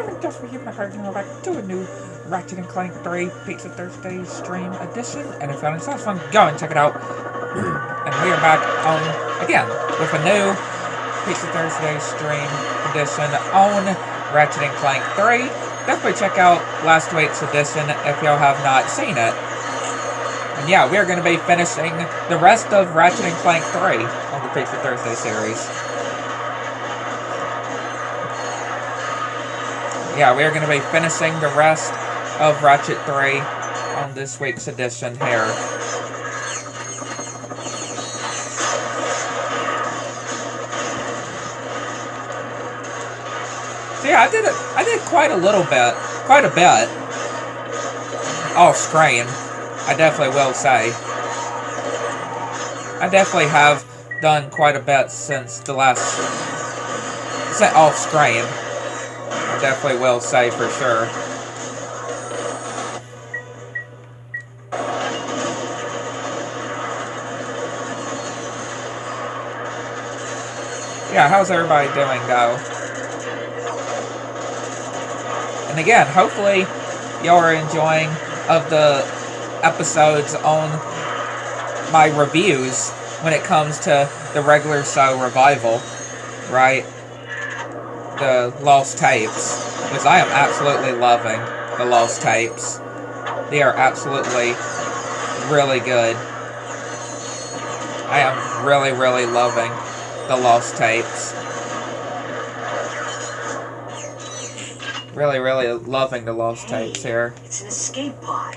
I'm just here back to a new Ratchet and Clank 3 Pizza Thursday stream edition, and if y'all sounds fun, go and check it out. And we are back on, again, with a new Pizza Thursday stream edition on Ratchet and Clank 3. Definitely check out last week's edition if y'all have not seen it. And yeah, we are going to be finishing the rest of Ratchet and Clank 3 on the Pizza Thursday series. Yeah, we are going to be finishing the rest of Ratchet 3 on this week's edition here. So yeah, I did quite a bit off screen. I definitely will say. I definitely have done quite a bit since the last off screen. I definitely will say for sure. Yeah, how's everybody doing though? And again, hopefully y'all are enjoying of the episodes on my reviews when it comes to the regular show revival, right? The Lost Tapes, because I am absolutely loving the Lost Tapes. They are absolutely really good. I am really, really loving the Lost Tapes. Really, really loving the Lost Tapes here. It's an escape pod.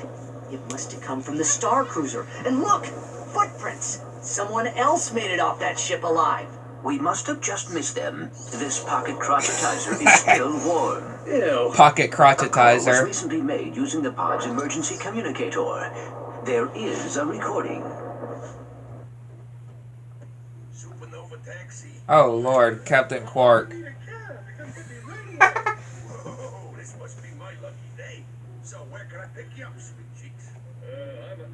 It must have come from the Star Cruiser. And look! Footprints! Someone else made it off that ship alive. We must have just missed them. This pocket crotchetizer is still warm. Ew. Pocket A call was crotchetizer. recently made using the pod's emergency communicator. There is a recording. Supernova taxi. Oh Lord, Captain Quark. Whoa, this must be my lucky day. So where can I pick you up, sweet cheeks? I'm on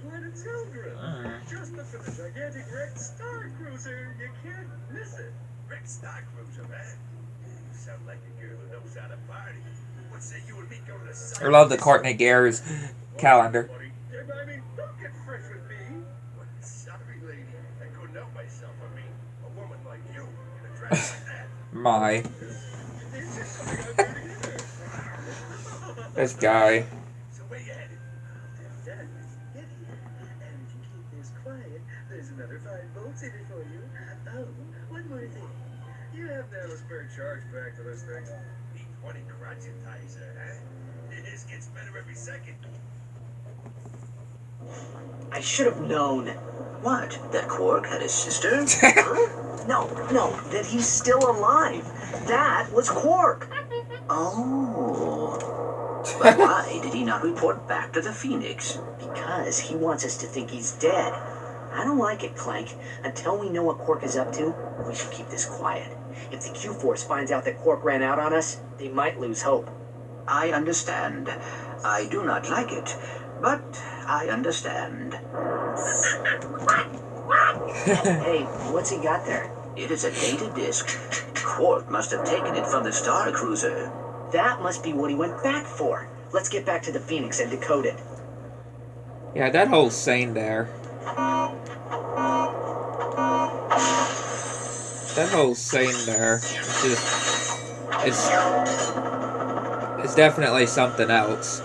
planet Teldra. Just up for the gigantic wrecked Star Cruiser. You can't miss it. Wrecked Star Cruiser, man. You sound like a girl who knows how to party. What say you and me go to the side? I love the Courtney Gears calendar. I mean, don't get fresh with me. Sorry, lady. I couldn't help myself. I mean, a woman like you in a dress like that. My. It's just something I've never either. This guy. So where you headed? Get here. And if you keep this quiet, there's another 5 volts in it for you. Oh, one more thing. You have to have a spare charge back to this thing. P20 crotchetizer, huh? This gets better every second. I should have known. What? That Quark had a sister? Huh? No, that he's still alive. That was Quark. Oh. But why did he not report back to the Phoenix? Because he wants us to think he's dead. I don't like it, Clank. Until we know what Quark is up to, we should keep this quiet. If the Q-Force finds out that Quark ran out on us, they might lose hope. I understand. I do not like it, but I understand. Hey, what's he got there? It is a data disk. Quark must have taken it from the Star Cruiser. That must be what he went back for. Let's get back to the Phoenix and decode it. Yeah, that whole scene there. That whole scene there. It's definitely something else.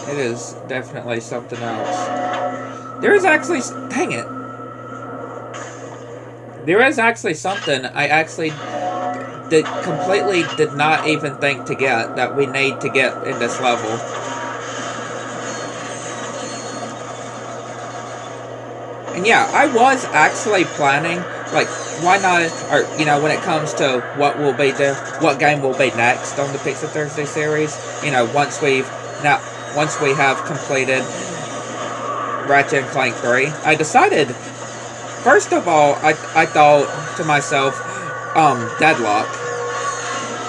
It is definitely something else. There is actually... Dang it. There is actually something I actually completely did not even think to get that we need to get in this level. And yeah, I was actually planning, like, why not, or, you know, when it comes to what what game will be next on the Pizza Thursday series, you know, once we have completed Ratchet and Clank 3, I decided, first of all, I thought to myself, Deadlock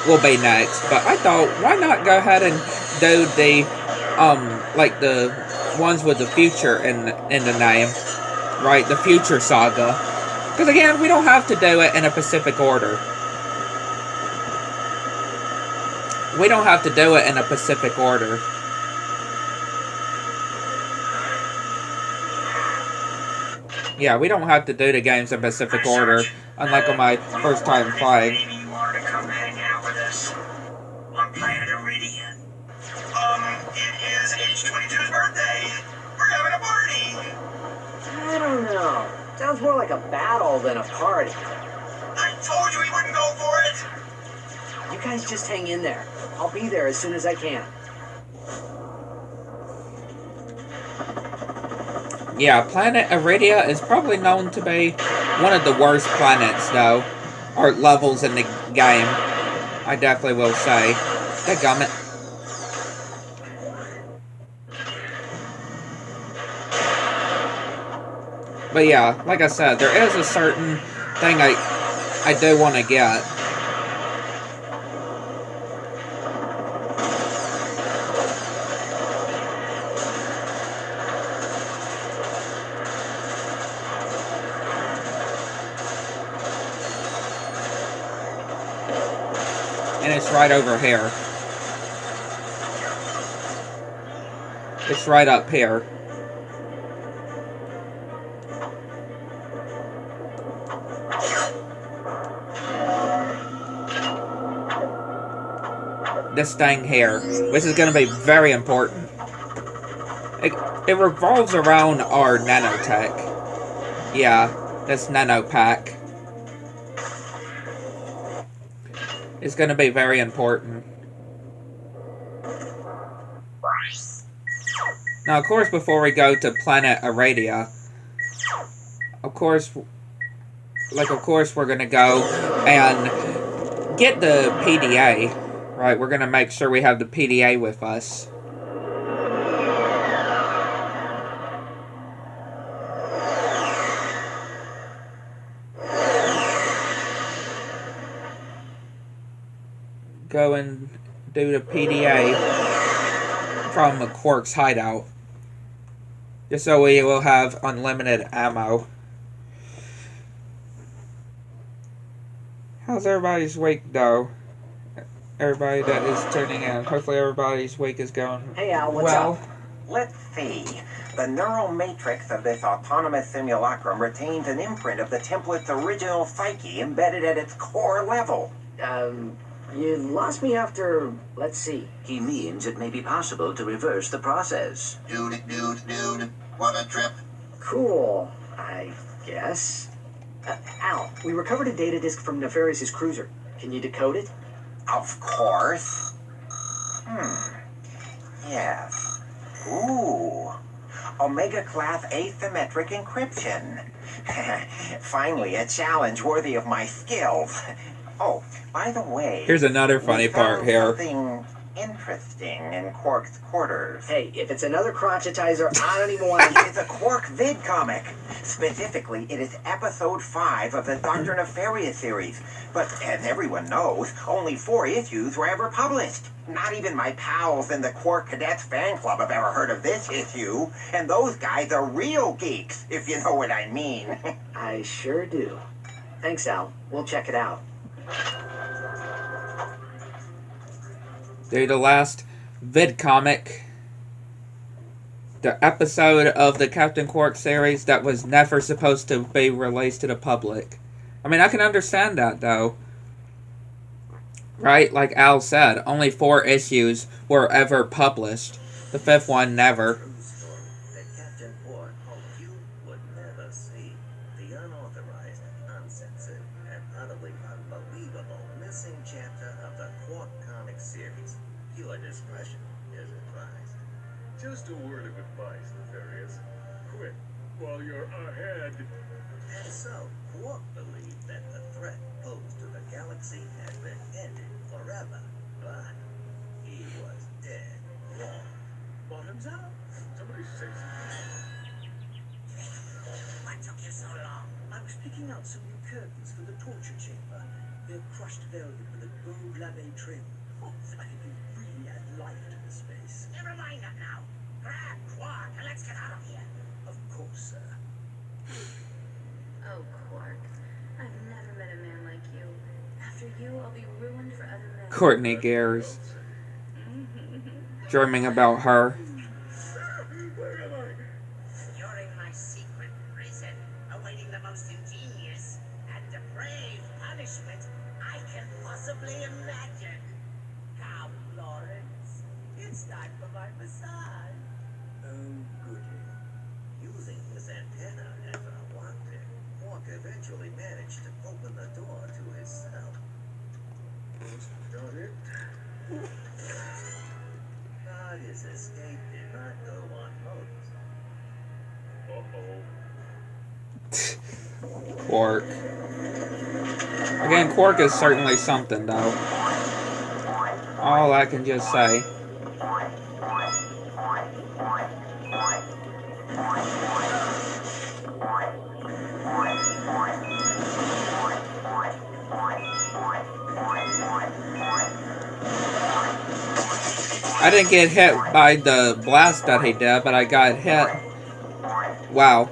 will be next, but I thought, why not go ahead and do the, like the ones with the future in the name, right, the Future Saga, Because again, we don't have to do it in a specific order. We don't have to do it in a specific order. Yeah, we don't have to do the games in specific order, unlike on my first time playing. Maybe you wanted to come hang out with us on planet Iridian. It is H22's birthday. We're having a party. I don't know. Sounds more like a battle than a party. I told you he wouldn't go for it. You guys just hang in there. I'll be there as soon as I can. Yeah, planet Iridia is probably known to be one of the worst planets, though. Or levels in the game. I definitely will say. Dadgummit. But yeah, like I said, there is a certain thing I do want to get. And it's right over here. It's right up here. This thing here, which is going to be very important. It revolves around our nanotech. Yeah, this nanopack. It's going to be very important. Now, of course, before we go to planet Iridia, of course, we're going to go and get the PDA. Right, we're going to make sure we have the PDA with us. Go and do the PDA from the Quark's hideout. Just so we will have unlimited ammo. How's everybody's week, though? Everybody that is tuning in. Hopefully everybody's week is going Hey, Al, what's well. up? Let's see. The neural matrix of this autonomous simulacrum retains an imprint of the template's original psyche embedded at its core level. You lost me after, let's see. He means it may be possible to reverse the process. Dude. What a trip. Cool, I guess. Al, we recovered a data disk from Nefarious's cruiser. Can you decode it? Of course. Yes. Ooh. Omega class asymmetric encryption. Finally, a challenge worthy of my skills. Oh, by the way, Here's another we funny part found here. Something interesting in Quark's quarters. Hey, if it's another crotchetizer, I don't even want to... It's a Quark vid comic. Specifically, it is episode 5 of the Dr. Nefarious series. But as everyone knows, only 4 issues were ever published. Not even my pals in the Quark Cadets fan club have ever heard of this issue. And those guys are real geeks, if you know what I mean. I sure do. Thanks, Al. We'll check it out. Do the last vid comic, the episode of the Captain Quark series that was never supposed to be released to the public. I mean, I can understand that, though. Right? Like Al said, only 4 issues were ever published. The 5th one never. That Captain Quark hoped you would never see. The unauthorized, uncensored, and utterly unbelievable missing chapter of the Quark comic series. Your discretion is advised. Just a word of advice, Nefarious. Quit while you're ahead. And so, Quark believed that the threat posed to the galaxy had been ended forever. But he was dead wrong. Bottoms up. Somebody say something. What took you so long? I was picking out some new curtains for the torture chamber. They're crushed velvet with a gold lame trim. I think you really add life to the space. Never mind that now. Grab Quark and let's get out of here. Of course, sir. Oh, Quark. Courtney Gears. Dreaming about her. Where am I? You're in my secret prison, awaiting the most ingenious and depraved punishment I can possibly imagine. Come, Lawrence. It's time for my massage. Oh, goody. Using his antenna as a lockpick, Quark eventually managed to open the door to his cell. Got it. But his escape did not go unnoticed. Uh-oh. Quark. Again, Quark is certainly something, though. All I can just say. I didn't get hit by the blast that he did, but I got hit. Wow.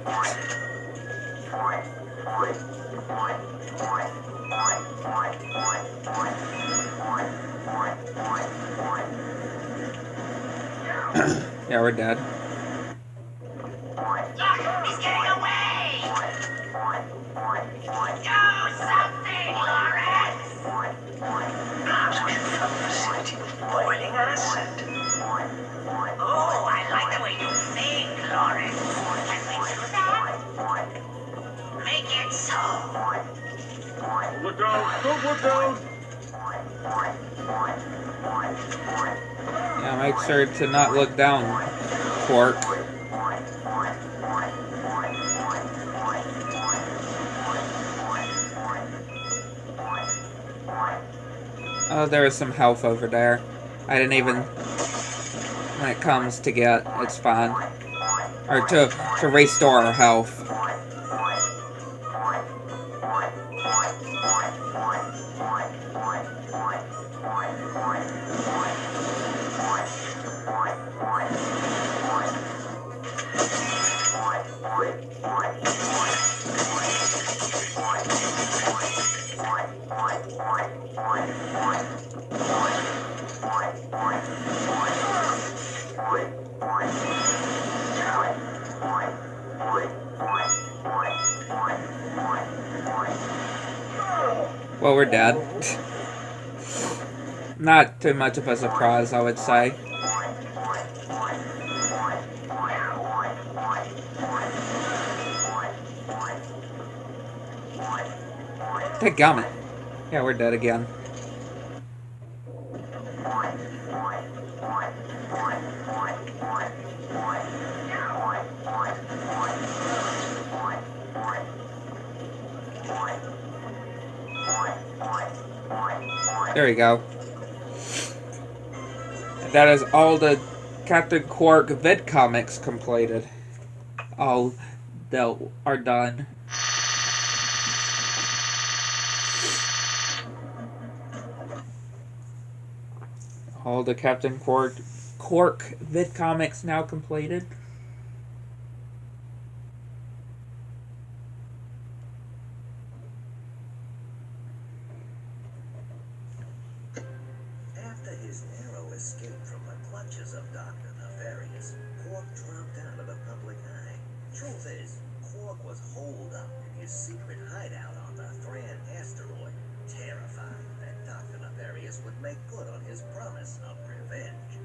Yeah, we're dead. Look, he's getting away! Do something, Lawrence! Boiling acid. Oh, I like the way you think, Lawrence. Can we do that? Make it so. Look down. Don't look down. Yeah, make sure to not look down, Quark. Oh, there is some health over there. I didn't even... When it comes to get, it's fine. Or to restore our health. Well, we're dead. Not too much of a surprise, I would say. Dadgummit. Yeah, we're dead again. There we go. And that is all the Captain Quark vid comics completed. All that are done. All the Captain Quark vid comics now completed. After his narrow escape from the clutches of Dr. Nefarious, Quark dropped out of the public eye. Truth is, Quark was holed up in his secret hideout on the Thran asteroid, terrified that Dr. Nefarious would make good on his promise of revenge.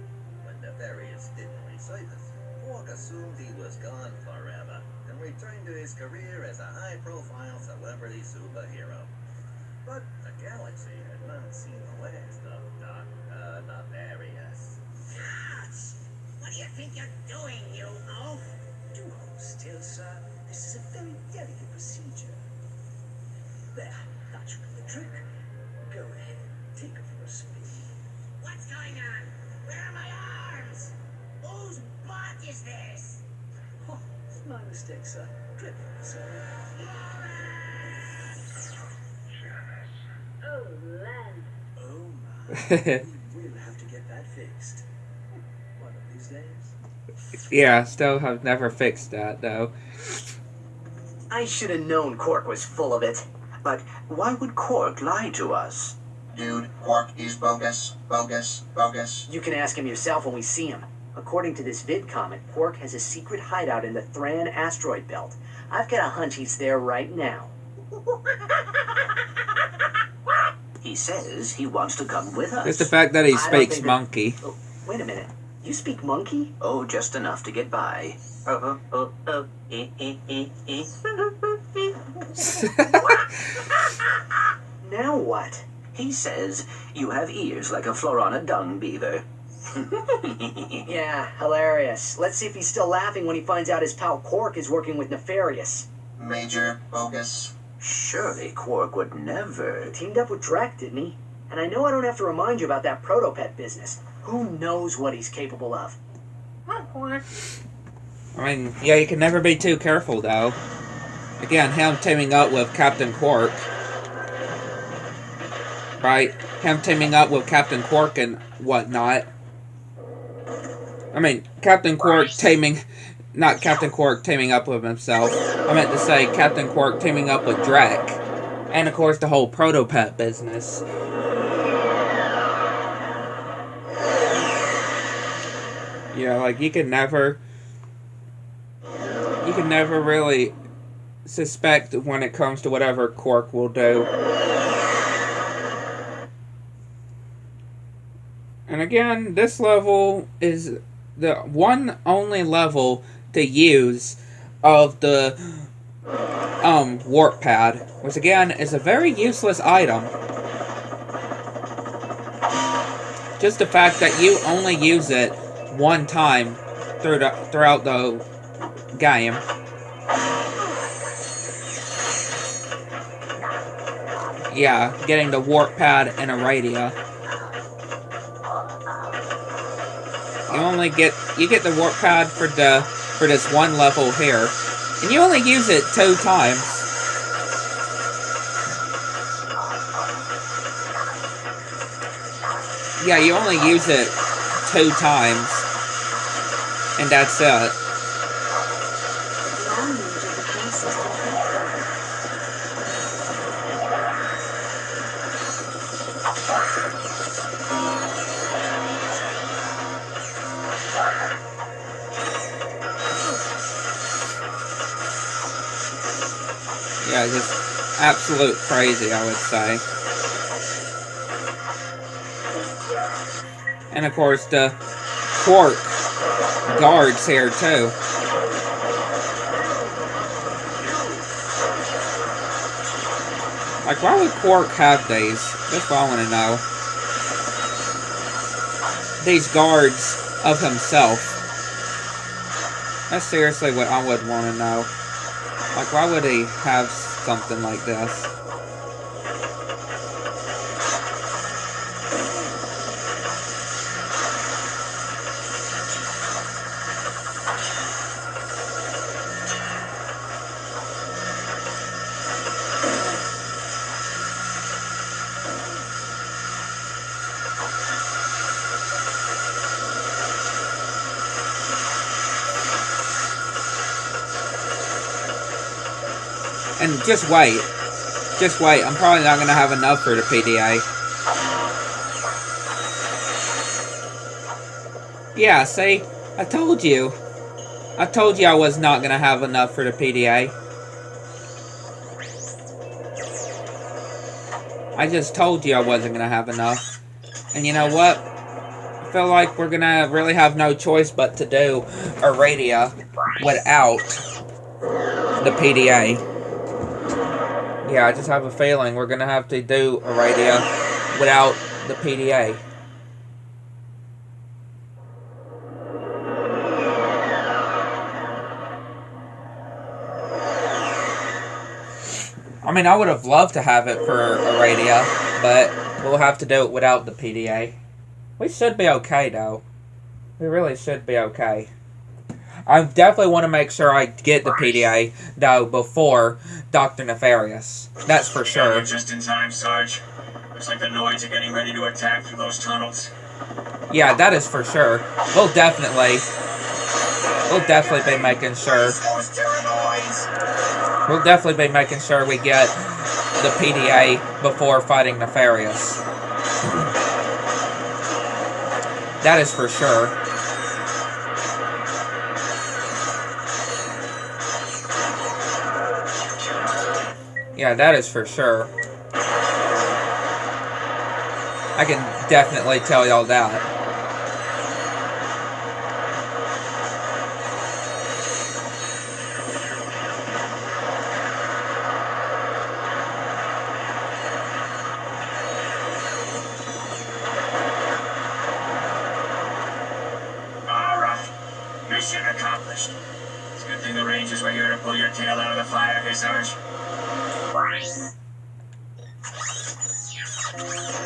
When Nefarious didn't resurface, Quark assumed he was gone forever and returned to his career as a high-profile celebrity superhero. But the galaxy had not seen the last of Dr. Nefarious. Gosh, what do you think you're doing, you oaf? Do hold still, sir. This is a very delicate procedure. There, that should be the trick. Go ahead, take her for a spin. What's going on? Where are my arms? Whose butt is this? Oh, my mistake, sir. Dreadful, sir. Oh, land. Oh, my. We will have to get that fixed. One of these days. Yeah, still have never fixed that, though. I should have known Quark was full of it. But why would Quark lie to us? Dude, Quark is bogus, bogus, bogus. You can ask him yourself when we see him. According to this vid comic, Quark has a secret hideout in the Thran asteroid belt. I've got a hunch he's there right now. He says he wants to come with us. Just the fact that he I don't speaks think that- monkey. Oh, wait a minute. You speak monkey? Oh, just enough to get by. Now what? He says you have ears like a Florana dung beaver. Yeah, hilarious. Let's see if he's still laughing when he finds out his pal Quark is working with Nefarious. Major bogus. Surely Quark would never. Teamed up with Drek, didn't he? And I know I don't have to remind you about that protopet business. Who knows what he's capable of? I mean, yeah, you can never be too careful, though. Again, him teaming up with Captain Quark. Right? Him teaming up with Captain Quark and whatnot. I mean, Captain Quark teaming... Not Captain Quark teaming up with himself. I meant to say Captain Quark teaming up with Drek. And, of course, the whole protopet business. Yeah, like, you can never really suspect when it comes to whatever Quark will do. And again, this level is the one only level to use of the warp pad, which again is a very useless item. Just the fact that you only use it one time throughout the game. Yeah, getting the warp pad and a radio. You get the warp pad for this one level here, and you only use it 2 times. Yeah, you only use it 2 times, and that's it. Yeah, just absolute crazy, I would say. And of course, the Quark guards here too. Like, why would Quark have these? That's what I want to know. These guards of himself. That's seriously what I would want to know. Like, why would he have something like this? And just wait. Just wait. I'm probably not going to have enough for the PDA. Yeah, see? I told you. I told you I was not going to have enough for the PDA. I just told you I wasn't going to have enough. And you know what? I feel like we're going to really have no choice but to do a radio without the PDA. Yeah, I just have a feeling we're going to have to do a radio without the PDA. I mean, I would have loved to have it for a radio, but we'll have to do it without the PDA. We should be okay, though. We really should be okay. I definitely want to make sure I get the PDA, though, before Dr. Nefarious. That's for sure. Just in time, Sarge. Looks like the Noids are getting ready to attack through those tunnels. Yeah, that is for sure. We'll definitely be making sure. We'll definitely be making sure we get the PDA before fighting Nefarious. That is for sure. Yeah, that is for sure. I can definitely tell y'all that. Alright. Mission accomplished. It's a good thing the Rangers were here to pull your tail out of the fire, hey, Sarge?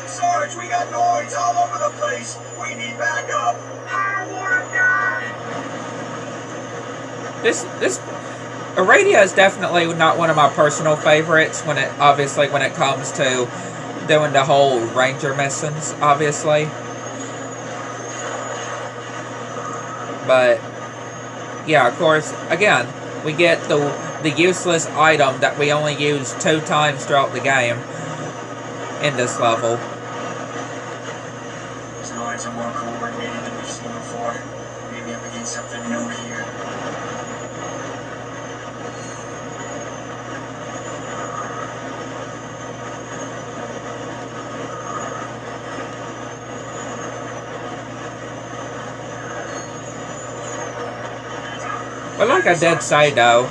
Sarge, we got noise all over the place. We need backup. I wanna die. This Aradia is definitely not one of my personal favorites when it comes to doing the whole Ranger missions, obviously. But yeah, of course, again, we get the useless item that we only use 2 times throughout the game in this level. These noise are more coordinated than we've seen before. Maybe up against something new here. But like I did say though,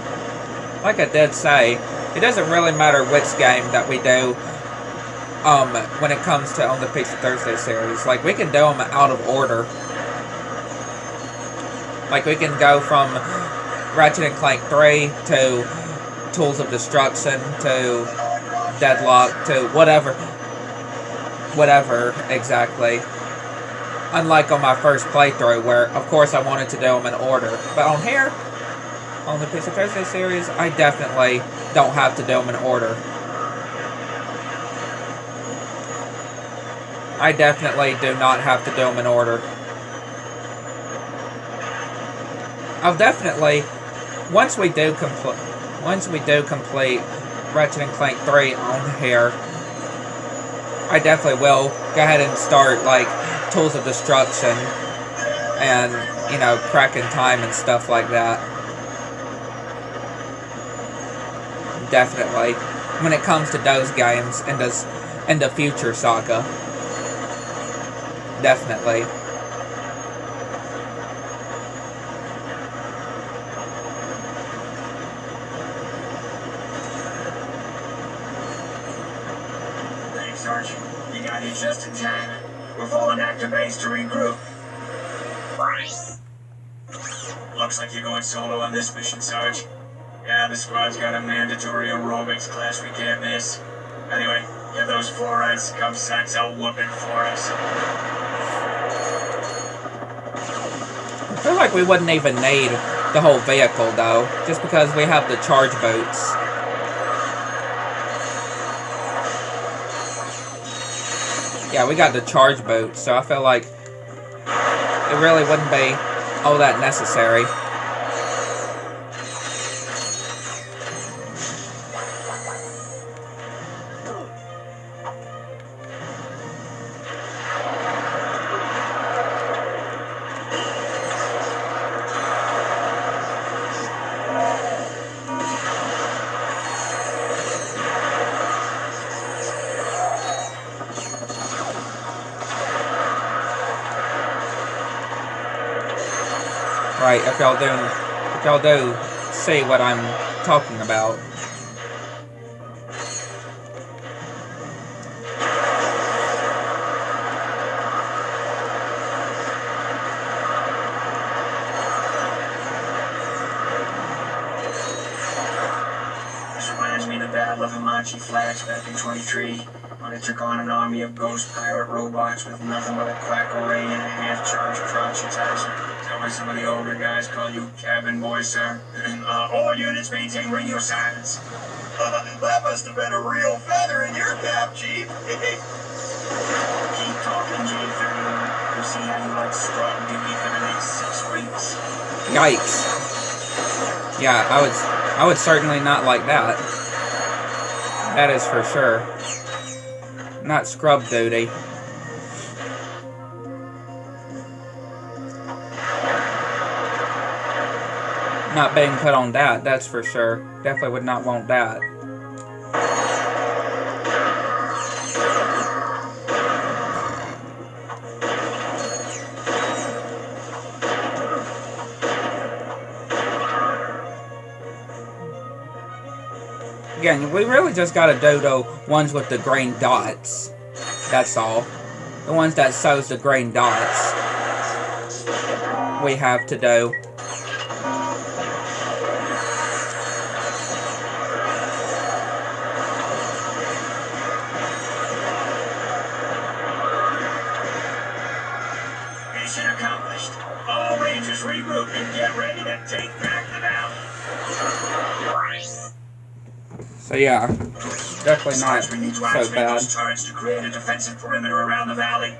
it doesn't really matter which game that we do when it comes to on the Pizza Thursday series. Like, we can do them out of order. Like, we can go from Ratchet and Clank 3 to Tools of Destruction to Deadlock to whatever exactly. Unlike on my first playthrough where, of course, I wanted to do them in order. But on here, on the Pizza Thursday series, I definitely don't have to do them in order. I definitely do not have to do them in order. I'll definitely, once we do complete Ratchet and Clank 3 on here, I definitely will go ahead and start, like, Tools of Destruction and, you know, Cracking Time and stuff like that. Definitely. When it comes to those games and the future saga. Definitely. Thanks, Sarge. You got here just in time. We're falling back to base to regroup. Looks like you're going solo on this mission, Sarge. Yeah, the squad's got a mandatory aerobics class we can't miss. Anyway, give those fluoride scum sacks a whooping for us. I feel like we wouldn't even need the whole vehicle, though, just because we have the charge boats. Yeah, we got the charge boats, so I feel like it really wouldn't be all that necessary. Right, if y'all do see what I'm talking about. This reminds me of the Battle of Hamachi Flats back in 23, when it took on an army of ghost pirate robots with nothing but a crack array and a half-charged crotchetizer. Tell me some of the older guys call you cabin boy, sir. All units maintain radio silence. That must have been a real feather in your cap, Chief. Keep talking, J-31. We'll see how you like strong duty for the next 6 weeks. Yikes. Yeah, I would certainly not like that. That is for sure. Not scrub duty. not being put on that, that's for sure. Definitely would not want that. Again, we really just gotta do the ones with the green dots. That's all. The ones that shows the green dots. We have to do. Mission accomplished. All Rangers regroup and get ready to take back the valley. So yeah, definitely not Sarge, we need to so activate bad. those turrets to create a defensive perimeter around the valley.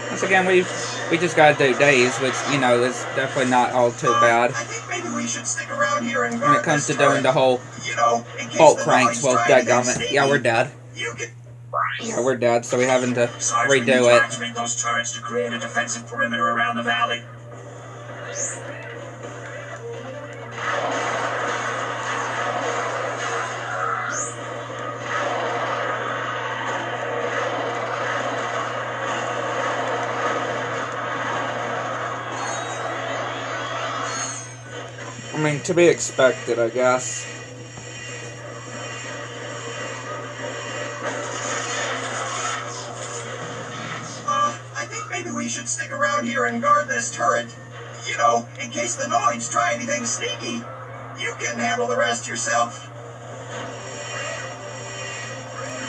Once again, we just gotta do days, which, you know, is definitely not all too bad. I think maybe we should stick around here and When it comes to doing the whole bolt cranks, well, dadgummit, yeah, we're dead. Yeah, we're dead, so we're having to Sarge, we need redo to it. activate those turrets to create a defensive perimeter around the valley. I mean, to be expected, I guess. I think maybe we should stick around here and guard this turret. You know, in case the Noids try anything sneaky. You can handle the rest yourself.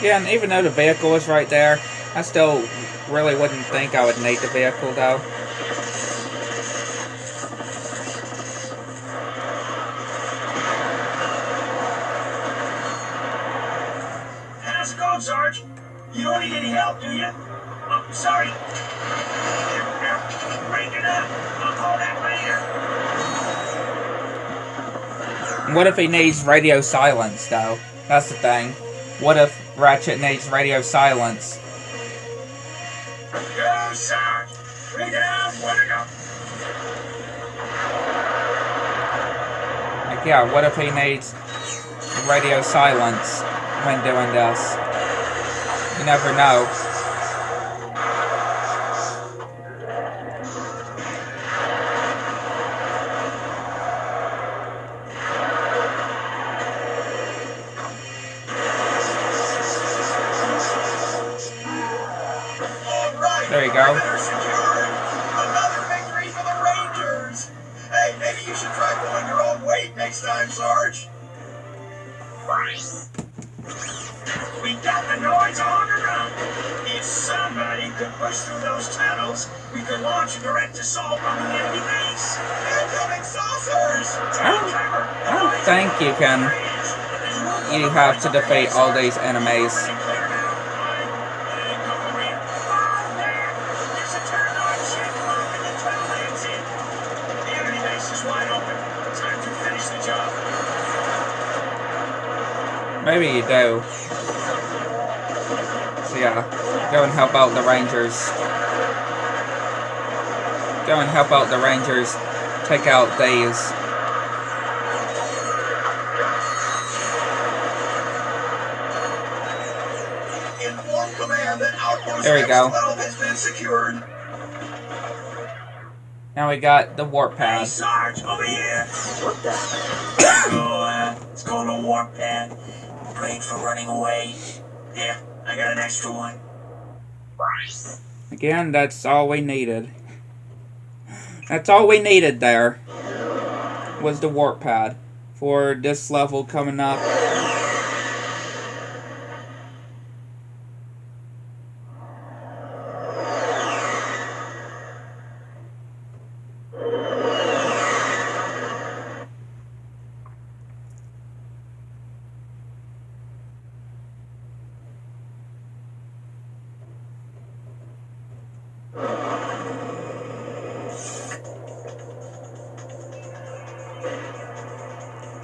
Yeah, and even though the vehicle is right there, I still really wouldn't think I would need the vehicle, though. How's it going, Sarge? You don't need any help, do you? Oh, sorry. Break it up. I'll call that later. What if he needs radio silence, though? That's the thing. What if Ratchet needs radio silence? Go, Sarge. Break it up. Where to go? Like, yeah, what if he needs radio silence when doing this? You never know. There you go. Another victory for the Rangers. Hey, maybe you should try pulling your own weight next time, Sarge. We got the noise on the run. If somebody could push through those tunnels, we could launch a direct assault on the enemy base. Incoming saucers! I don't think you can. You have to defeat all these enemies. Maybe you do. So yeah, go and help out the Rangers. Go and help out the Rangers. Take out these. Inform command that outpost There we go. F12 has been secured. Now we got the warp Hey, pad. Sarge, over here. What the? Let's go to warp pad. Brain for running away. Yeah, I got an extra one. Again, that's all we needed. That's all we needed there. Was the warp pad. For this level coming up.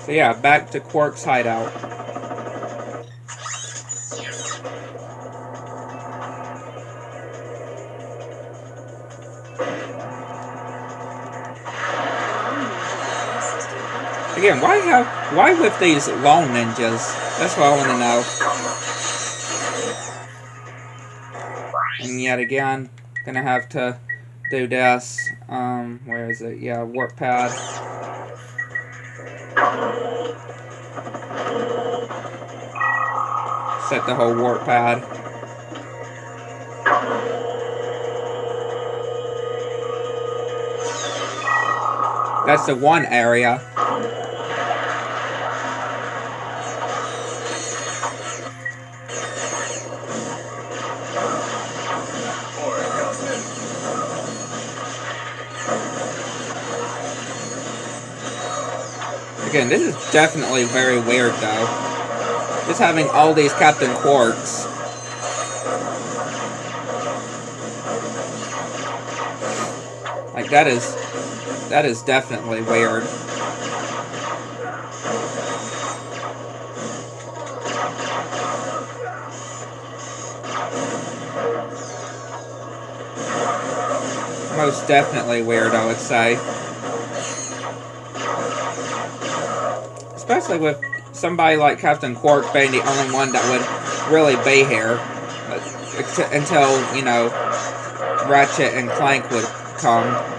So yeah, back to Quark's hideout. Again, why with these long ninjas? That's what I want to know. And yet again, gonna have to do this. Where is it? Yeah, warp pad. Set the whole warp pad. That's the one area. Again, this is definitely very weird, though. Just having all these Captain Quarks. Like, that is definitely weird. Most definitely weird, I would say. Especially with somebody like Captain Quark being the only one that would really be here. Until, you know, Ratchet and Clank would come.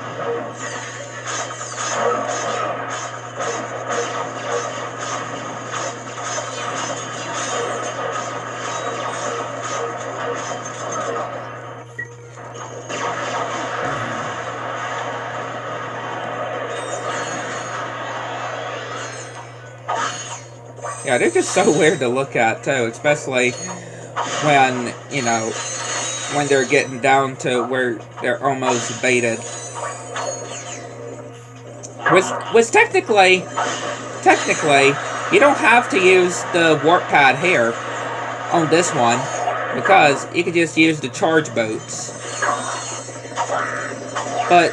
Yeah, they're just so weird to look at, too, especially when, you know, when they're getting down to where they're almost baited. Which technically, you don't have to use the warp pad here on this one, because you could just use the charge boats. But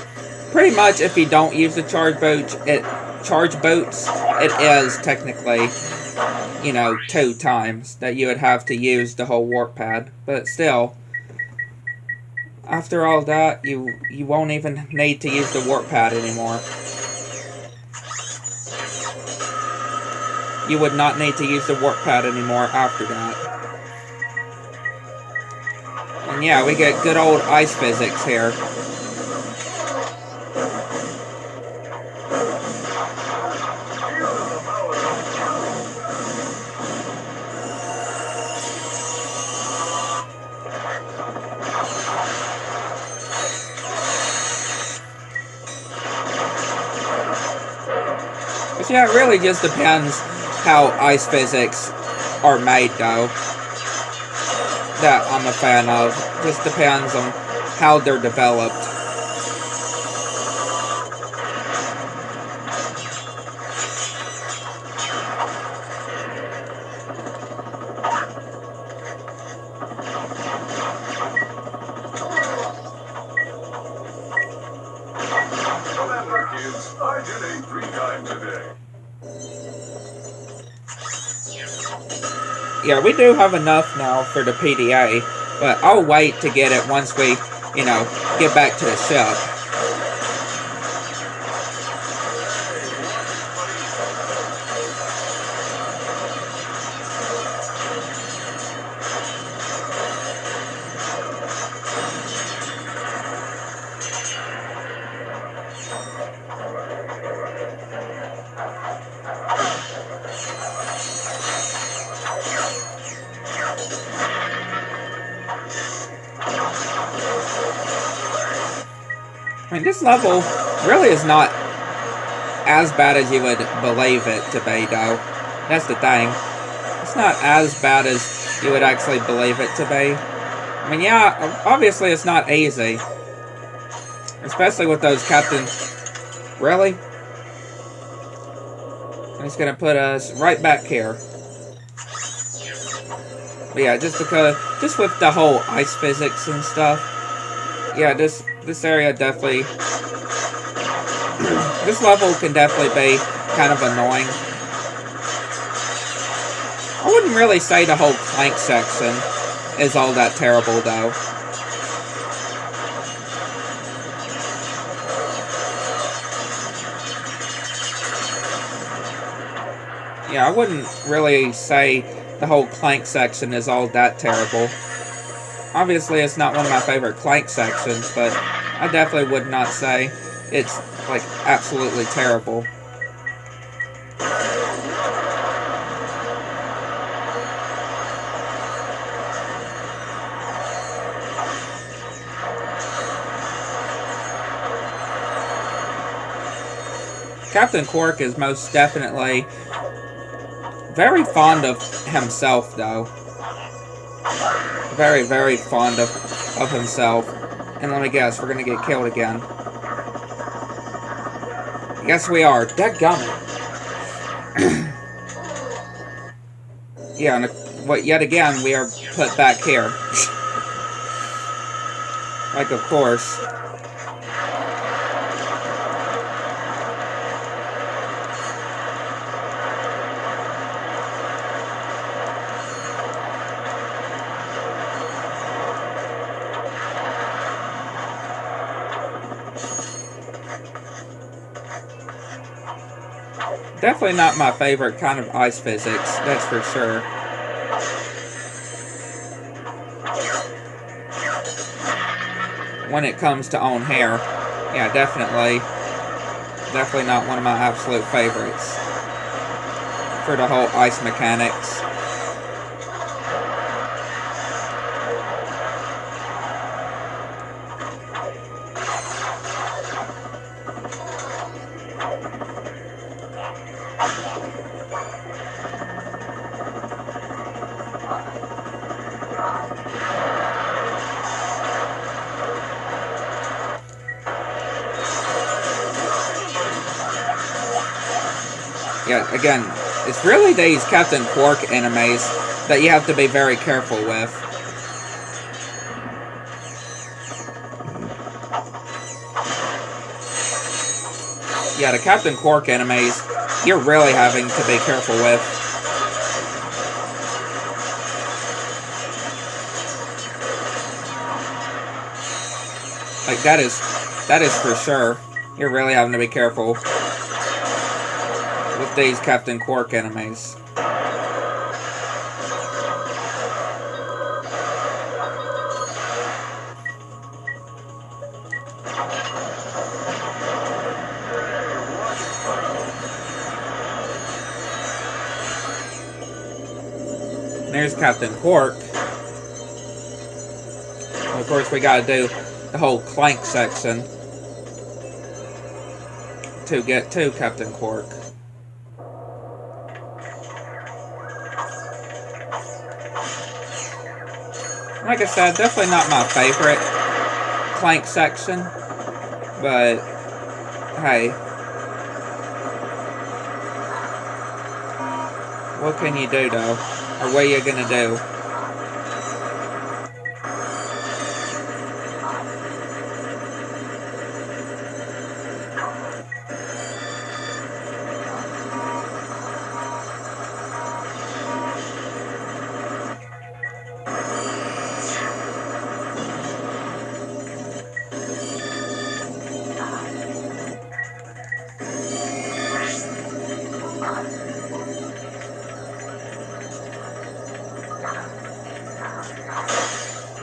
pretty much if you don't use the charge boats, it is technically, you know, 2 times that you would have to use the whole warp pad. But still, after all that, you won't even need to use the warp pad anymore. You would not need to use the warp pad anymore after that. And yeah, we get good old ice physics here. But yeah, it really just depends how ice physics are made, though. That I'm a fan of. Just depends on how they're developed. Remember, kids, I did a 3 times a day. Yeah, we do have enough now for the PDA, but I'll wait to get it once we, you know, get back to the ship. I mean, this level really is not as bad as you would believe it to be, though. That's the thing. It's not as bad as you would actually believe it to be. I mean, yeah, obviously it's not easy. Especially with those Captain... Really? And it's gonna put us right back here. But yeah, just with the whole ice physics and stuff. Yeah, this area definitely... this level can definitely be kind of annoying. wouldn't really say the whole Clank section is all that terrible, though. Yeah, I wouldn't really say the whole Clank section is all that terrible. Obviously, it's not one of my favorite Clank sections, but I definitely would not say it's, like, absolutely terrible. Captain Quark is most definitely very fond of himself, though. Very, very fond of himself. And let me guess, we're gonna get killed again. Yes, we are. Dadgummit. Yeah, and yet again, we are put back here. Like, of course. Definitely not my favorite kind of ice physics, that's for sure. When it comes to on hair, yeah, definitely not one of my absolute favorites for the whole ice mechanics. Yeah, again, it's really these Captain Quark enemies that you have to be very careful with. Yeah, the Captain Quark enemies, you're really having to be careful with. Like, that is for sure. You're really having to be careful with these Captain Quark enemies. There's Captain Quark. And of course, we gotta do the whole Clank section to get to Captain Quark. Like I said, definitely not my favorite Clank section, but hey, what can you do though? Or what are you gonna do?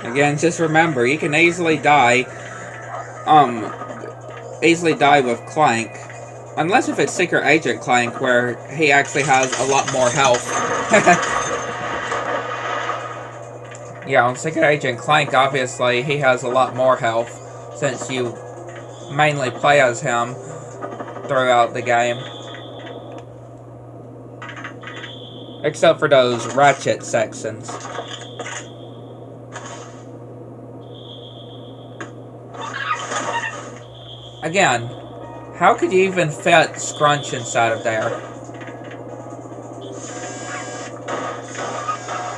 Again, just remember, you can easily die with Clank. Unless if it's Secret Agent Clank, where he actually has a lot more health. Yeah, on Secret Agent Clank, obviously, he has a lot more health, since you mainly play as him throughout the game. Except for those Ratchet sections. Again, how could you even fit Scrunch inside of there?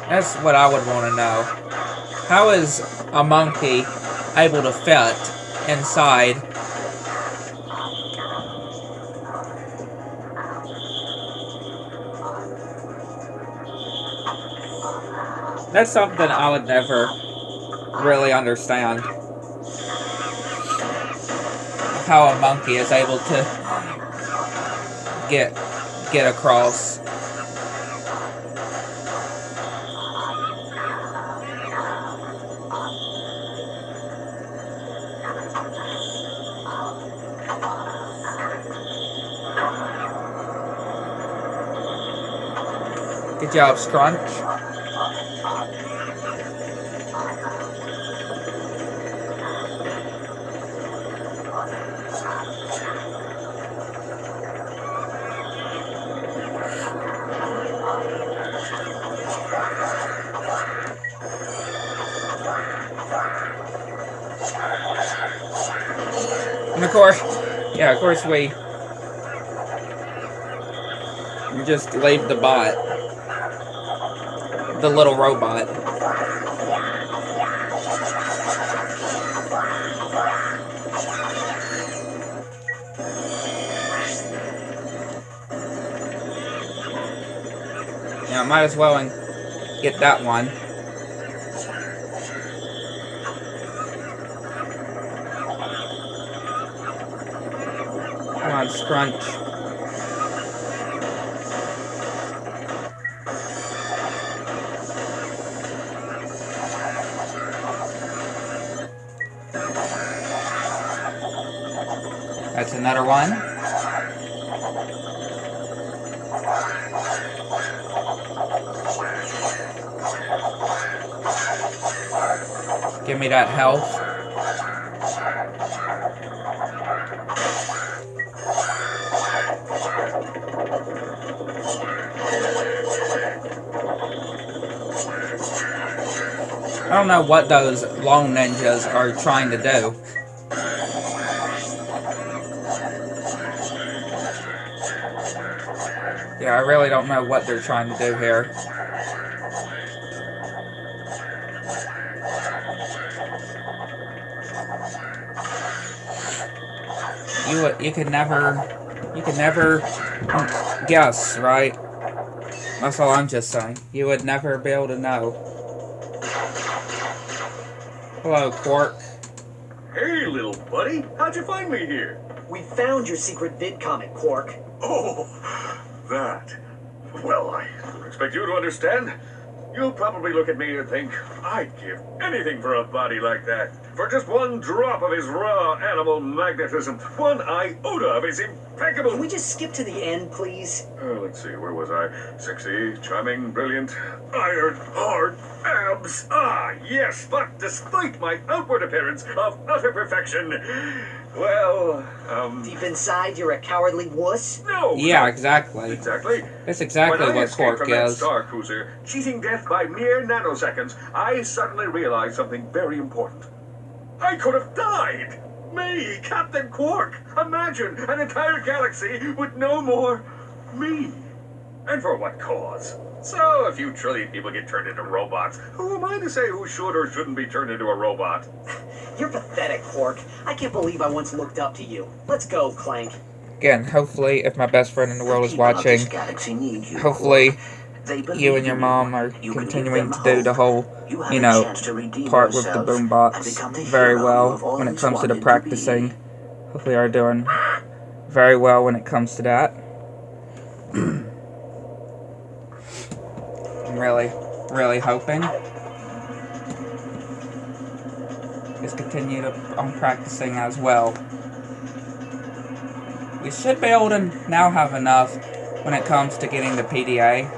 That's what I would want to know. How is a monkey able to fit inside That's something I would never really understand. How a monkey is able to get across. Good job, Scrunch. And of course, yeah, of course we just leave the bot, the little robot. Yeah, might as well get that one. Come on, Scrunch. That's another one. Give me that health. I don't know what those long ninjas are trying to do. Yeah, I really don't know what they're trying to do here. You could never guess, right? That's all I'm just saying. You would never be able to know. Hello, Quark. Hey, little buddy. How'd you find me here? We found your secret vid comic, Quark. Oh, that. Well, I expect you to understand. You'll probably look at me and think, I'd give anything for a body like that. For just one drop of his raw animal magnetism, one iota of his impeccable... Can we just skip to the end, please? Let's see, where was I? Sexy, charming, brilliant, iron, hard, abs. Ah, yes, but despite my outward appearance of utter perfection, well, Deep inside, you're a cowardly wuss? No! Yeah, exactly. Exactly. That's exactly When I what escaped Quark from that is. Star Cruiser, cheating death by mere nanoseconds, I suddenly realized something very important. I could have died! Me, Captain Quark! Imagine an entire galaxy with no more me. And for what cause? So, if you trillion people get turned into robots, who am I to say who should or shouldn't be turned into a robot? You're pathetic, Quark. I can't believe I once looked up to you. Let's go, Clank. Again, hopefully, if my best friend in the world is watching, hopefully you and your mom are continuing to do the whole, you know, part with the boombox very well when it comes to the practicing. Hopefully are doing very well when it comes to that. I'm really hoping. Just continue on practicing as well. We should be able to now have enough when it comes to getting the PDA.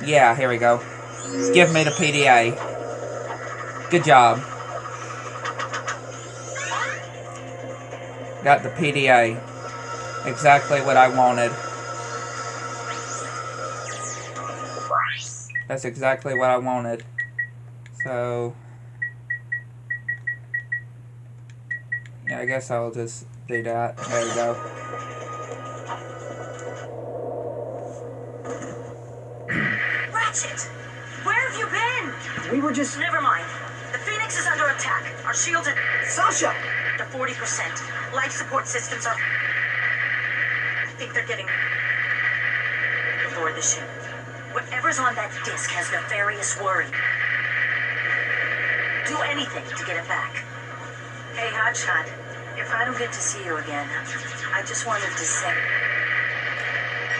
Yeah, here we go. Give me the PDA. Good job. Got the PDA. Exactly what I wanted. That's exactly what I wanted. So... yeah, I guess I'll just do that. There we go. Ratchet! Where have you been? We were just... Never mind. The Phoenix is under attack. Our shields are... Sasha! to 40%. Life support systems are... I think they're getting... aboard the ship. Whatever's on that disc has nefarious worry. Do anything to get it back. Hey, Hotshot. If I don't get to see you again, I just wanted to say...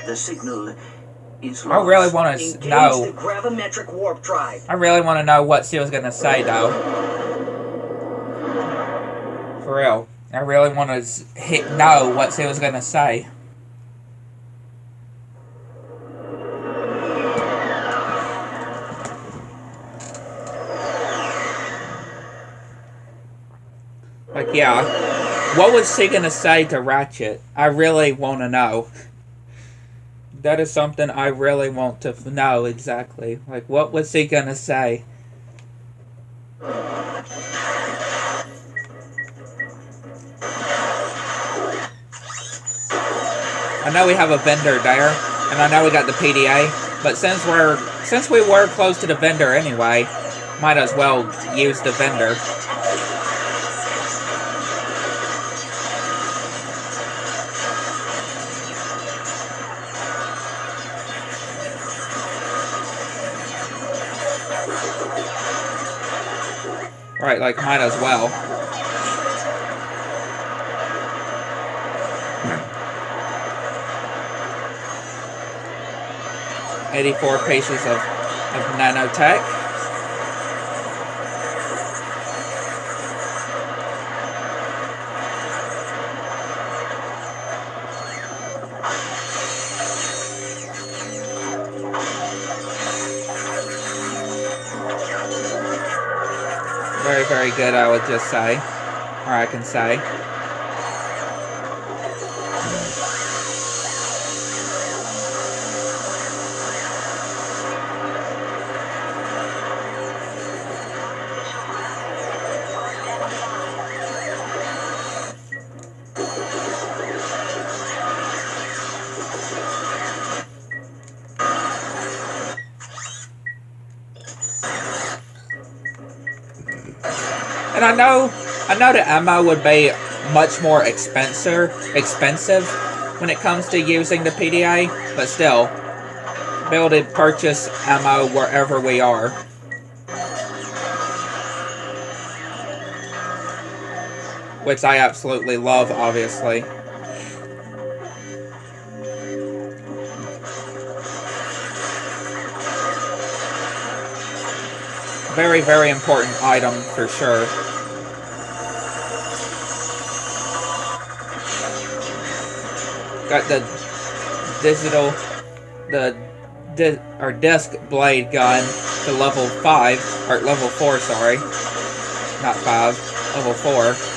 The signal is I lost. really want to Engage know. the gravimetric warp drive. I really want to know what she was gonna say, though. For real, I really want to know what she was gonna say. Like, yeah, what was she gonna say to Ratchet? I really want to know. That is something I really want to know exactly. Like, what was he gonna say? I know we have a vendor there, and I know we got the PDA, but since we were close to the vendor anyway, might as well use the vendor. Right, like, might as well. $84 pieces of nanotech. Very, very good, I would just say. Or I can say. And I know the ammo would be much more expensive when it comes to using the PDA, but still, be able to purchase ammo wherever we are. Which I absolutely love, obviously. Very, very important item for sure. Got the digital, disc blade gun to level 5, or level 4, sorry. Not 5, level 4.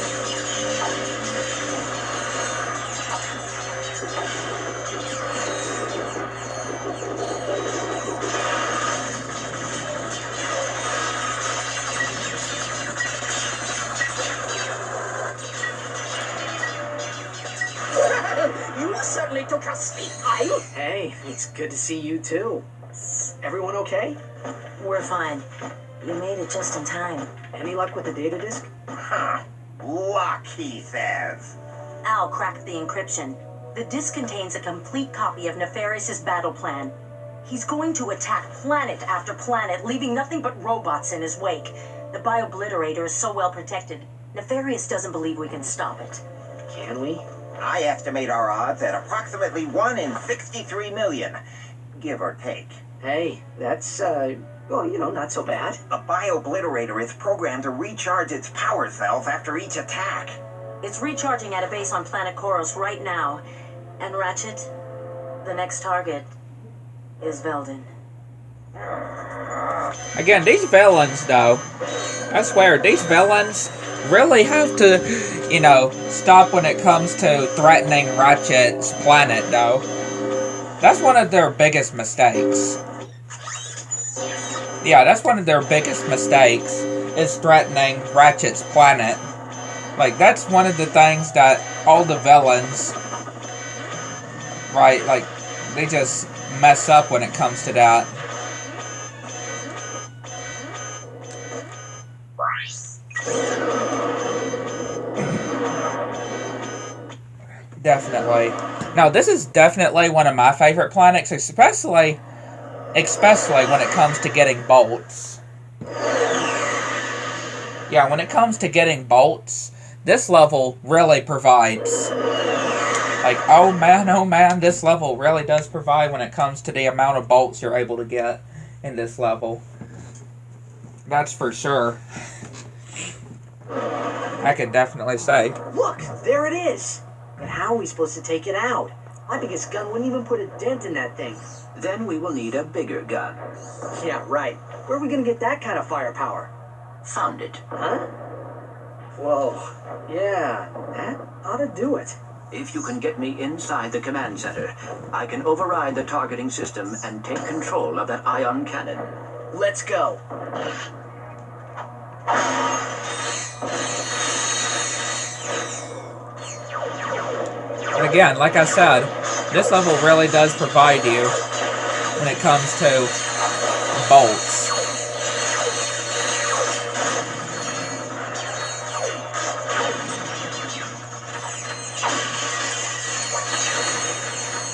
You certainly took a sweet time. Hey, it's good to see you too. Everyone okay? We're fine. You made it just in time. Any luck with the data disk? Huh. Luck, he says. Al cracked the encryption. The disk contains a complete copy of Nefarious's battle plan. He's going to attack planet after planet, leaving nothing but robots in his wake. The Biobliterator is so well protected, Nefarious doesn't believe we can stop it. Can we? I estimate our odds at approximately 1 in 63 million, give or take. Hey, that's, well, you know, not so bad. The Biobliterator is programmed to recharge its power cells after each attack. It's recharging at a base on planet Koros right now. And Ratchet, the next target is Veldin. Again, these villains, though, I swear, these villains really have to, you know, stop when it comes to threatening Ratchet's planet, though. That's one of their biggest mistakes. Yeah, that's one of their biggest mistakes, is threatening Ratchet's planet. Like, that's one of the things that all the villains, right, like, they just mess up when it comes to that. Definitely. Now, this is definitely one of my favorite planets, especially when it comes to getting bolts. Yeah, when it comes to getting bolts, this level really provides. Like, oh man, this level really does provide when it comes to the amount of bolts you're able to get in this level. That's for sure. I can definitely say. Look, there it is. But how are we supposed to take it out? My biggest gun wouldn't even put a dent in that thing. Then we will need a bigger gun. Yeah, right. Where are we gonna get that kind of firepower? Found it. Huh? Whoa. Yeah, that ought to do it. If you can get me inside the command center, I can override the targeting system and take control of that ion cannon. Let's go. And again, like I said, this level really does provide you when it comes to bolts.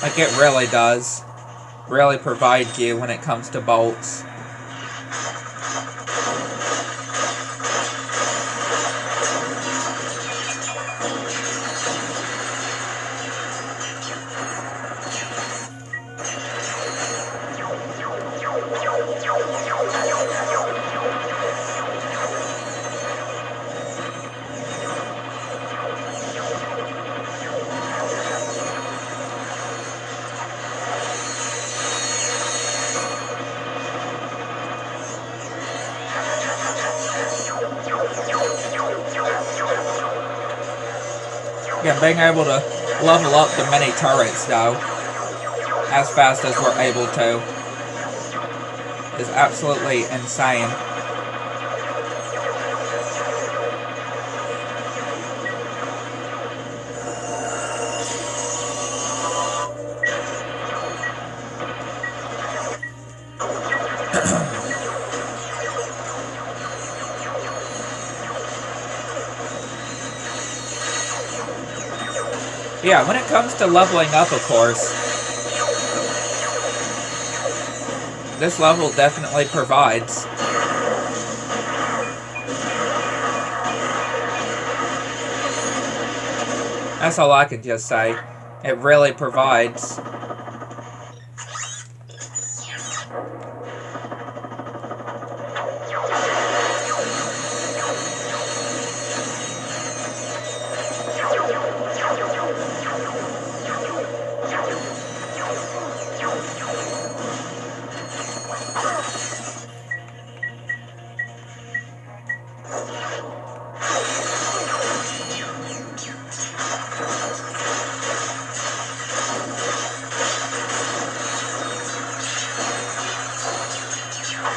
Like, it really does. Really provide you when it comes to bolts. Again, being able to level up the mini turrets, though, as fast as we're able to, is absolutely insane. Yeah, when it comes to leveling up, of course, this level definitely provides. That's all I can just say. It really provides.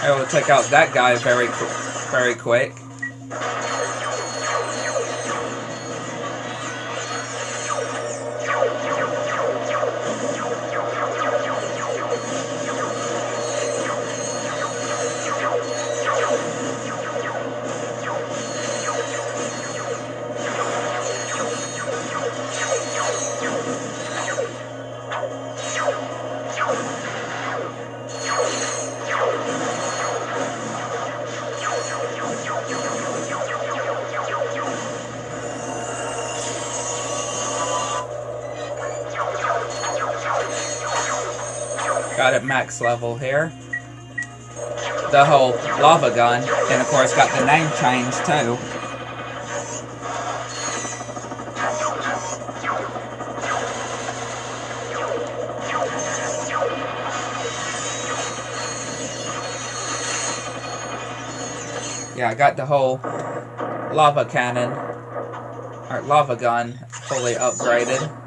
Able to take out that guy very quick. Got it max level here. The whole lava gun, and of course got the name change too. Yeah, I got the whole lava cannon, or lava gun, fully upgraded.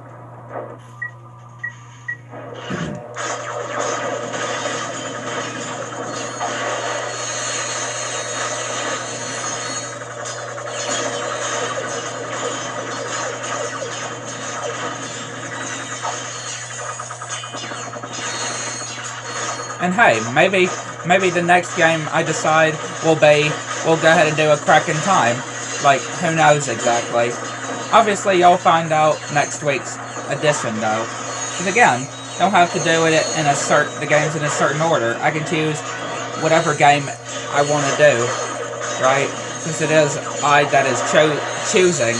And hey, maybe the next game I decide we'll go ahead and do a crack in time. Like, who knows exactly. Obviously, you'll find out next week's edition, though. Because again, don't have to do it in the games in a certain order. I can choose whatever game I want to do, right? Since it is I that is choosing.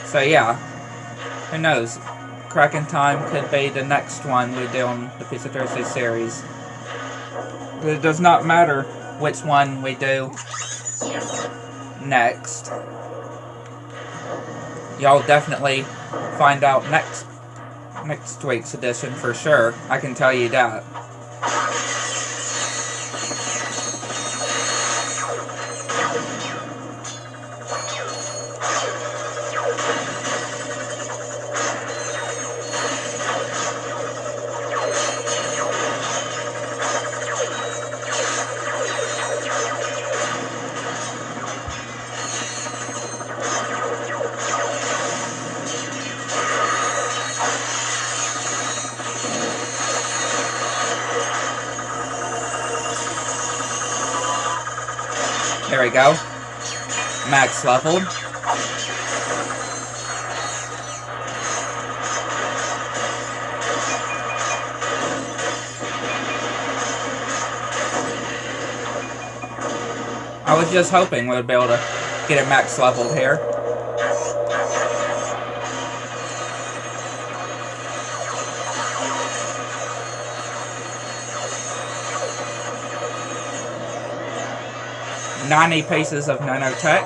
So yeah, who knows? Cracking Time could be the next one we do on the Pizza Thursday series. It does not matter which one we do next. Y'all definitely find out next week's edition for sure. I can tell you that. There we go. Max leveled. I was just hoping we would be able to get it max leveled here. "90 pieces of nanotech."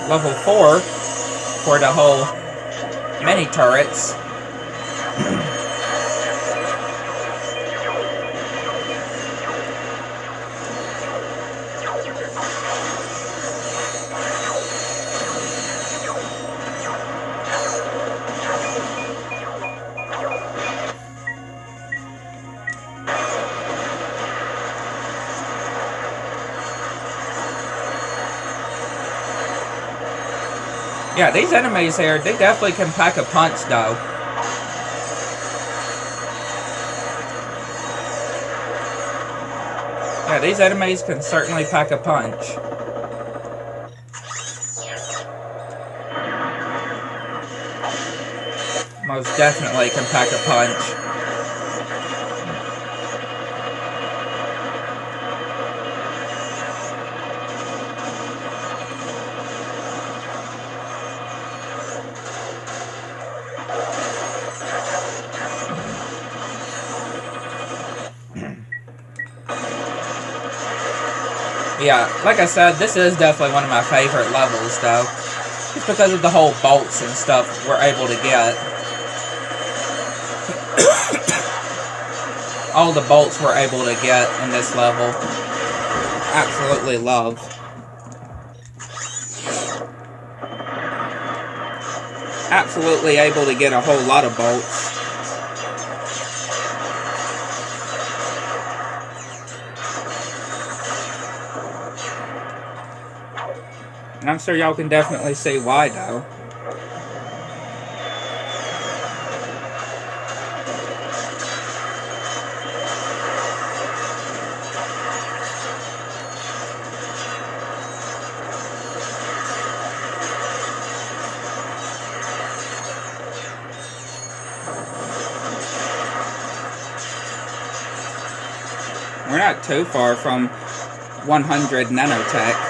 Level 4 for the whole mini turrets. Yeah, these enemies here, they definitely can pack a punch, though. Yeah, these enemies can certainly pack a punch. Most definitely can pack a punch. Yeah, like I said, this is definitely one of my favorite levels, though. Just because of the whole bolts and stuff we're able to get. All the bolts we're able to get in this level. Absolutely love. Absolutely able to get a whole lot of bolts. And I'm sure y'all can definitely see why, though. We're not too far from 100 nanotech.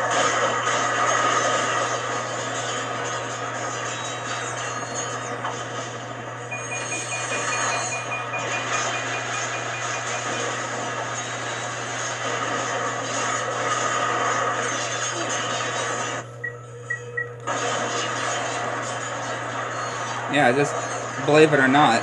Yeah, just believe it or not.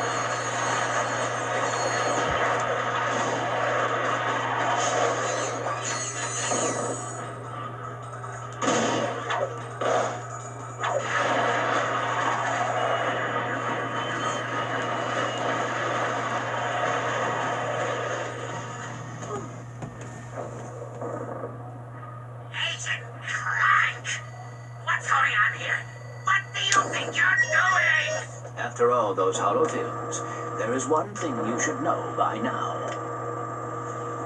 After all those holofilms, there is one thing you should know by now.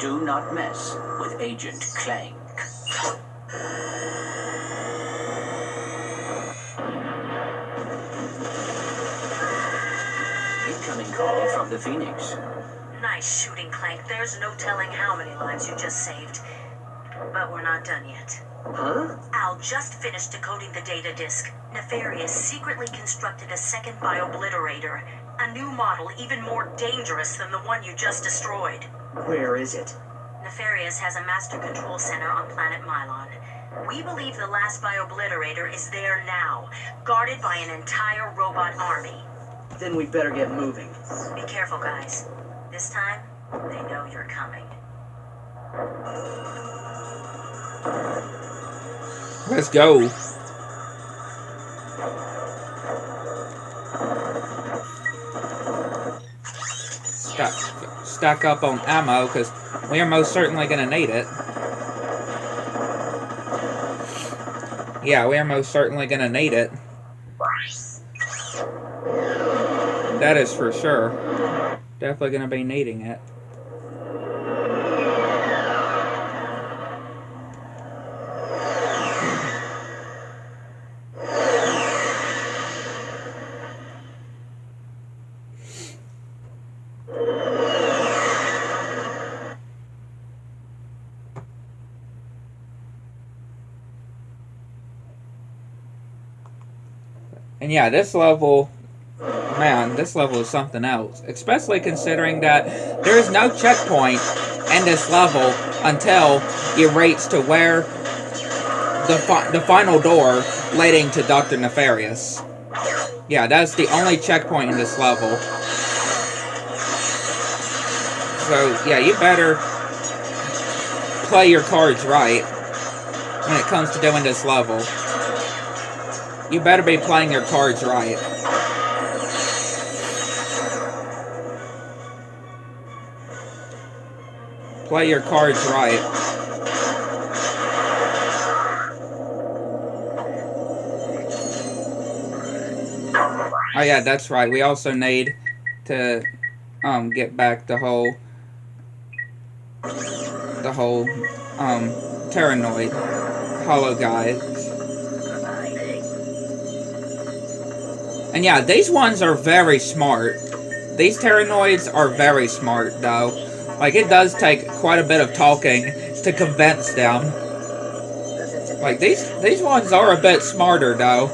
Do not mess with Agent Clank. Incoming call from the Phoenix. Nice shooting, Clank. There's no telling how many lives you just saved. But we're not done yet. Huh? Al just finished decoding the data disk. Nefarious secretly constructed a second biobliterator. A new model even more dangerous than the one you just destroyed. Where is it? Nefarious has a master control center on planet Mylon. We believe the last biobliterator is there now, guarded by an entire robot army. Then we'd better get moving. Be careful, guys. This time, they know you're coming. Let's go. Stack up on ammo, because we are most certainly going to need it. Yeah, we are most certainly going to need it. That is for sure. Definitely going to be needing it. And yeah, this level, man, this level is something else. Especially considering that there is no checkpoint in this level until you reach to where the final door leading to Dr. Nefarious. Yeah, that's the only checkpoint in this level. So, yeah, you better play your cards right when it comes to doing this level. You better be playing your cards right. Play your cards right. Oh yeah, that's right. We also need to get back the whole Terranoid hollow guys. And yeah, these ones are very smart. These Terranoids are very smart, though. Like, it does take quite a bit of talking to convince them. Like, these ones are a bit smarter, though.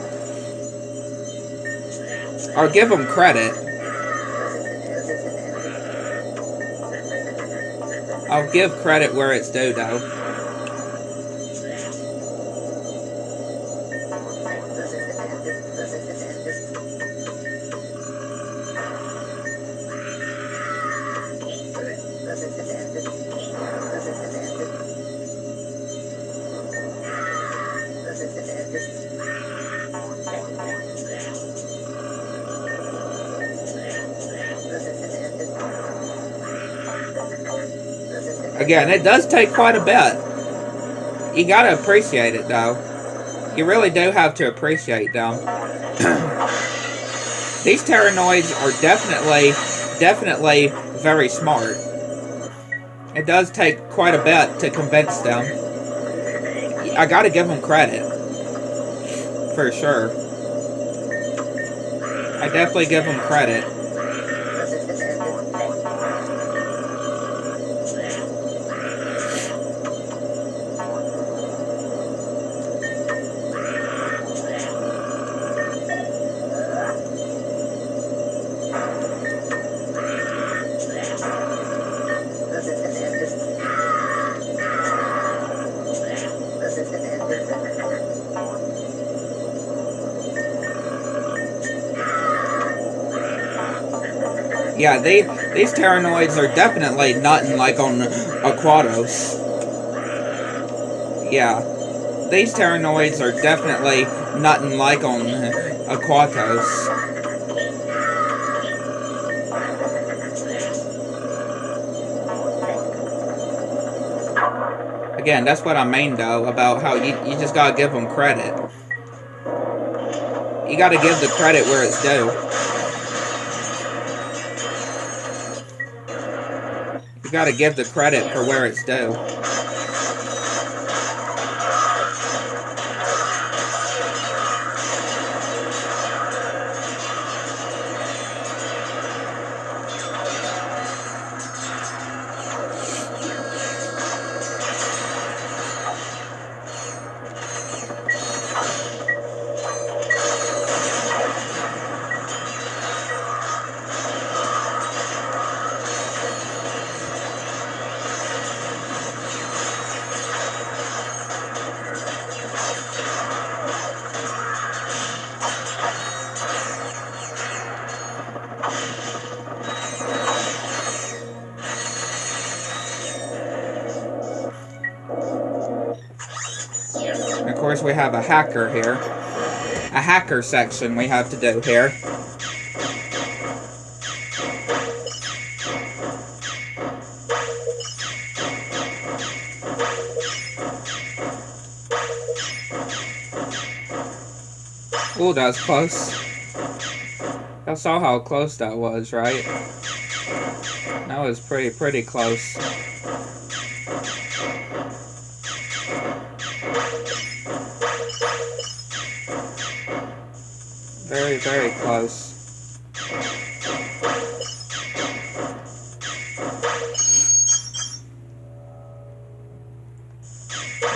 I'll give them credit. I'll give credit where it's due, though. Again, it does take quite a bit. You gotta appreciate it, though. You really do have to appreciate them. These Terranoids are definitely very smart. It does take quite a bit to convince them. I gotta give them credit. For sure. I definitely give them credit. Yeah, these Terranoids are definitely nothing like on Aquatos. Yeah, these Terranoids are definitely nothing like on Aquatos. Again, that's what I mean, though, about how you just gotta give them credit. You gotta give the credit where it's due. You gotta give the credit for where it's due. Of course, we have a hacker here. A hacker section we have to do here. Ooh, that was close. Y'all saw how close that was, right? That was pretty close. Very close.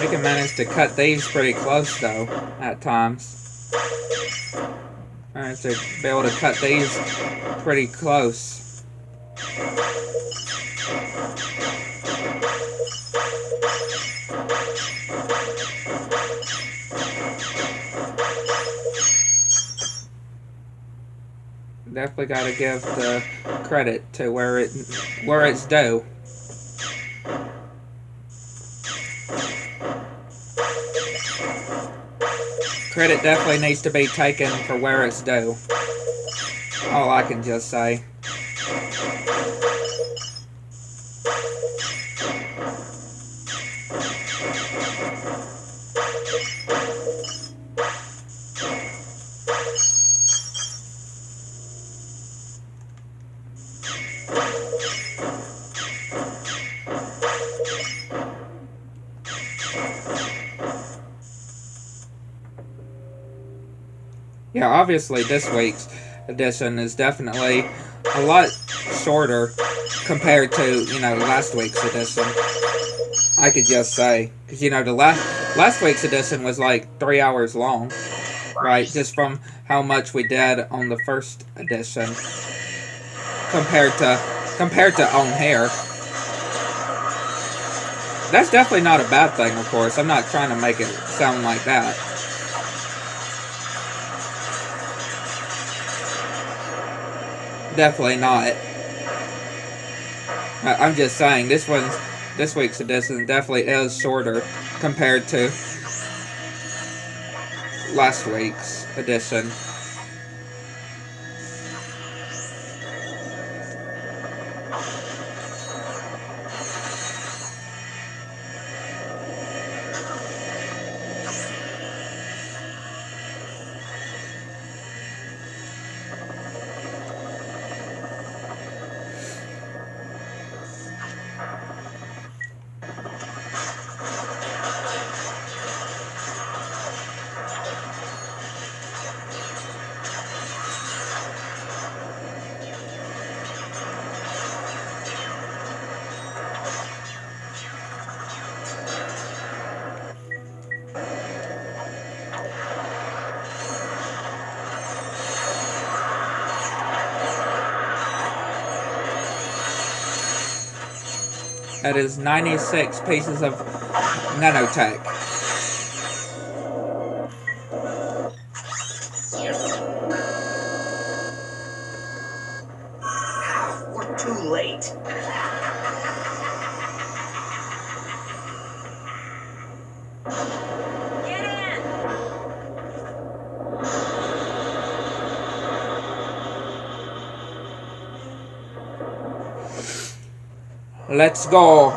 We can manage to cut these pretty close though, at times. Manage to be able to cut these pretty close. Definitely gotta give the credit to where it's due. Credit definitely needs to be taken for where it's due. All I can just say. Yeah, obviously this week's edition is definitely a lot shorter compared to, you know, last week's edition. I could just say, because, you know, the last week's edition was like 3 hours long, right? Just from how much we did on the first edition compared to on here. That's definitely not a bad thing, of course. I'm not trying to make it sound like that. Definitely not. I'm just saying this week's edition definitely is shorter compared to last week's edition. That is 96 pieces of nanotech. We're too late. Get in! Let's go.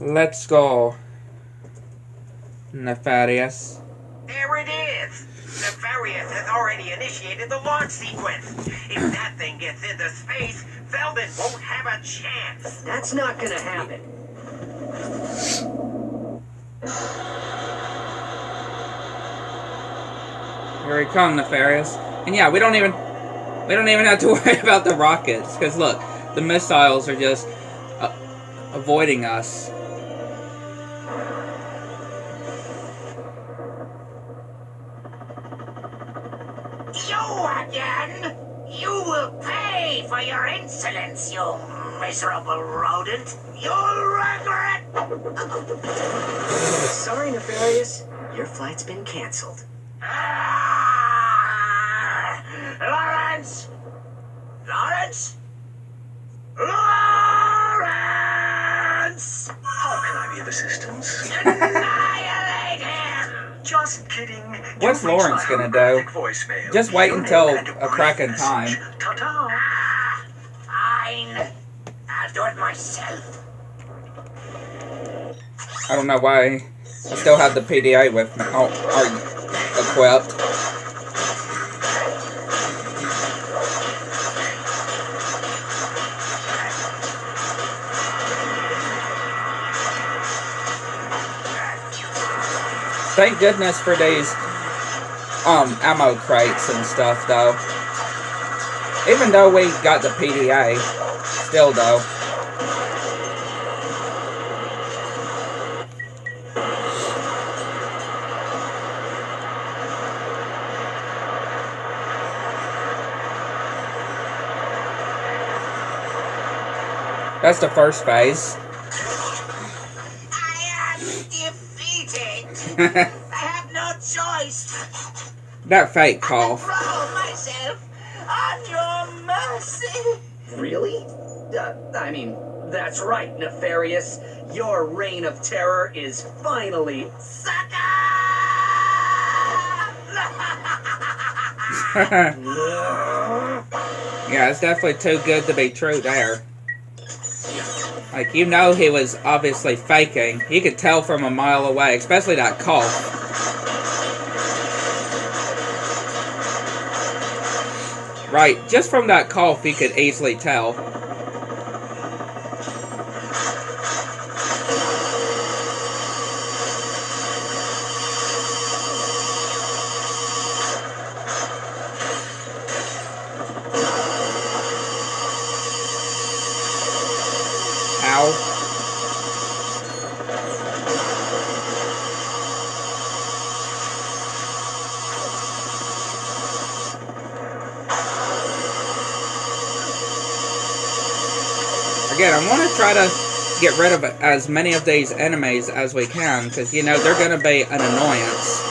Let's go. Nefarious. There it is! Nefarious has already initiated the launch sequence. If that thing gets into space, Velvet won't have a chance. That's not gonna happen. Here we come, Nefarious. And yeah, we don't even have to worry about the rockets, because look, the missiles are just avoiding us. You again? You will pay for your insolence, you miserable rodent. You'll regret. Sorry, Nefarious. Your flight's been canceled. Lawrence! Lawrence? Lawrence! How can I be of assistance? Annihilate him! Just kidding. What's You've reached Lawrence my gonna do? voicemail. Just wait Your until name and a brief cracking time. message. Ta-ta. Fine. I'll do it myself. I don't know why I still have the PDA with me. Oh, are equipped. Thank goodness for these ammo crates and stuff though. Even though we got the PDA, still though. That's the first phase. I am defeated. I have no choice. That fake cough. Throw myself on your mercy. Really? I mean, that's right, Nefarious. Your reign of terror is finally... Sucker! Yeah, it's definitely too good to be true there. Like, you know he was obviously faking. You could tell from a mile away, especially that cough. Right, just from that cough you could easily tell. Ow. Again, I want to try to get rid of as many of these enemies as we can, because, you know, they're going to be an annoyance.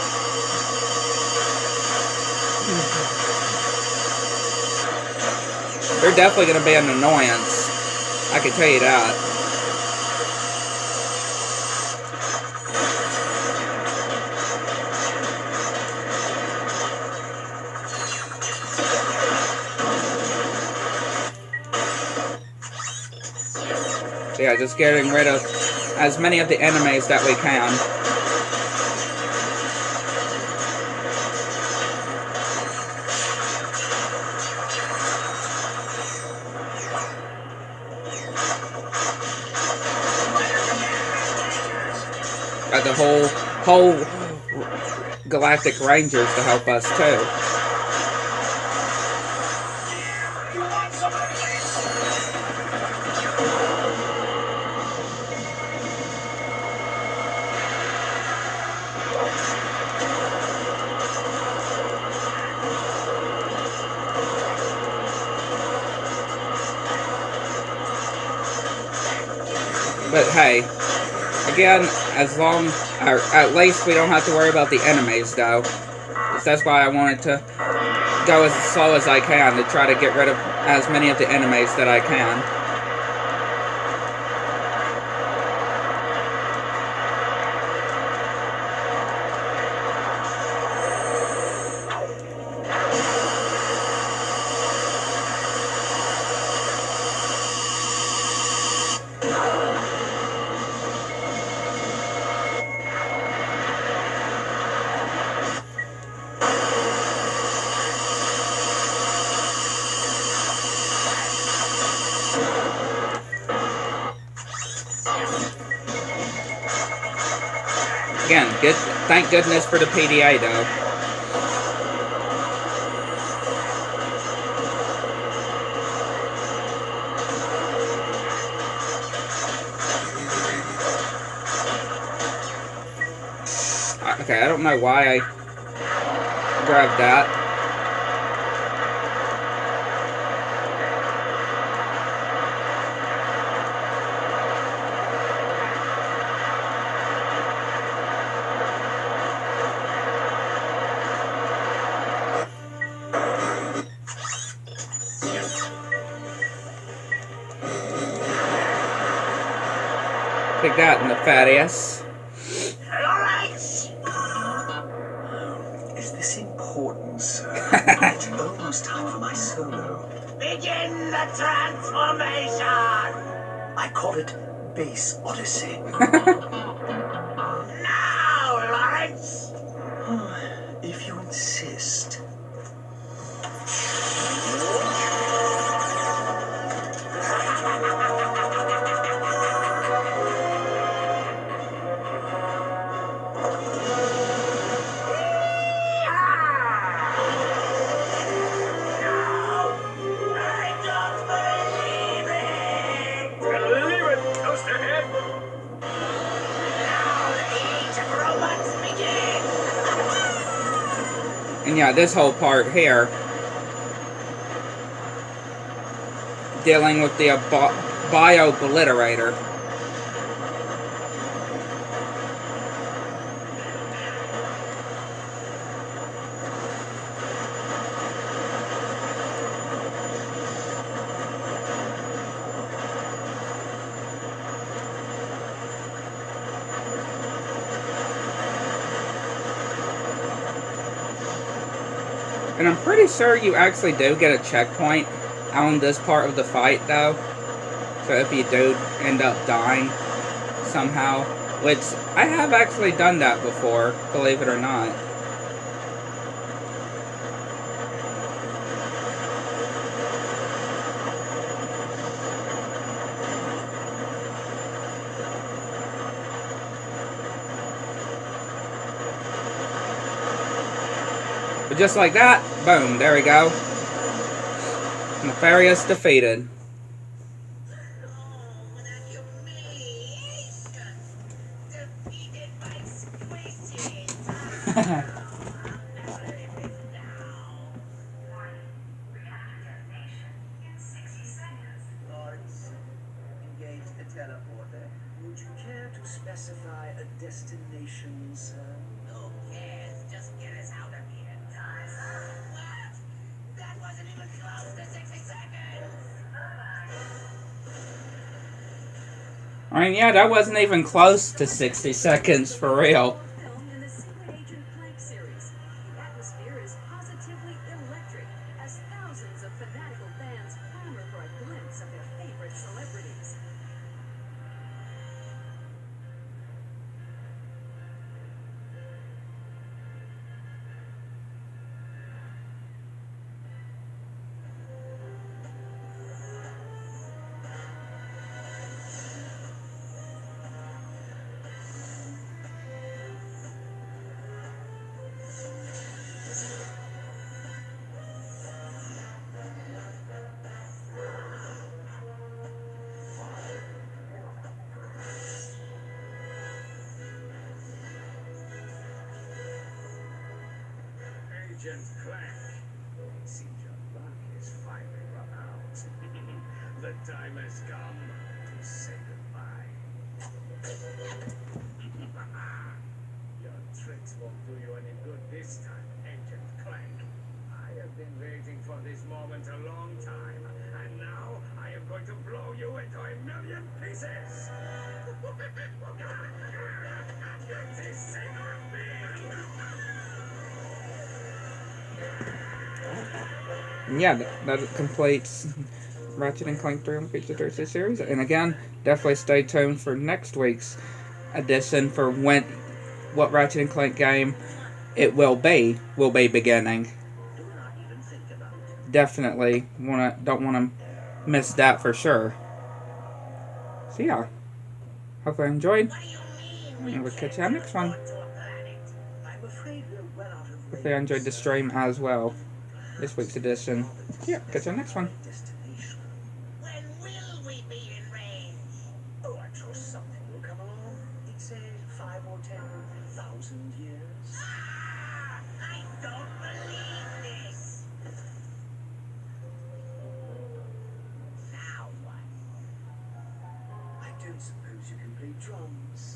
They're definitely going to be an annoyance. I can tell you that. Yeah, just getting rid of as many of the enemies that we can. Got the whole Galactic Rangers to help us too. But hey, again, as long, or at least we don't have to worry about the enemies, though. That's why I wanted to go as slow as I can to try to get rid of as many of the enemies that I can. Again, thank goodness for the PDA though. Okay, I don't know why I grabbed that. Take that, nefarious. Is this important, sir? It's almost time for my solo. Begin the transformation! I call it Base Odyssey. Now, Lawrence! If you insist. And yeah, this whole part here, dealing with the bio-obliterator. And I'm pretty sure you actually do get a checkpoint on this part of the fight, though. So if you do end up dying somehow, which I have actually done that before, believe it or not. But just like that, boom, there we go. Nefarious defeated. Lawrence, engage the teleporter. Would you care to specify a destination, sir? Who cares? Just get us out of here. What? That wasn't even close to 60 seconds! I mean, yeah, that wasn't even close to 60 seconds, for real. Film in the Secret Agent CLANK series. The atmosphere is positively electric as thousands of fanatical fans clamor for a glimpse of their favorite celebrities. Agent Clank. It seems your luck is finally run out. The time has come to say goodbye. Your tricks won't do you any good this time, Agent Clank. I have been waiting for this moment a long time, and now I am going to blow you into a million pieces. This single being. Yeah, that completes Ratchet and Clank 3 on the Pizza Thursday series. And again, definitely stay tuned for next week's edition for what Ratchet and Clank game it will be beginning. Do not even think about it. Definitely don't want to miss that for sure. So yeah, hope I enjoyed. What do you mean And we'll catch you on the next one. I'm afraid we're well out of If you enjoyed the stream as well, this week's edition. Yeah, catch you on the next one. destination. When will we be in range? Oh, I'm sure something will come along. He'd say 5 or 10,000 years. Ah, I don't believe this. Now what? I don't suppose you can play drums.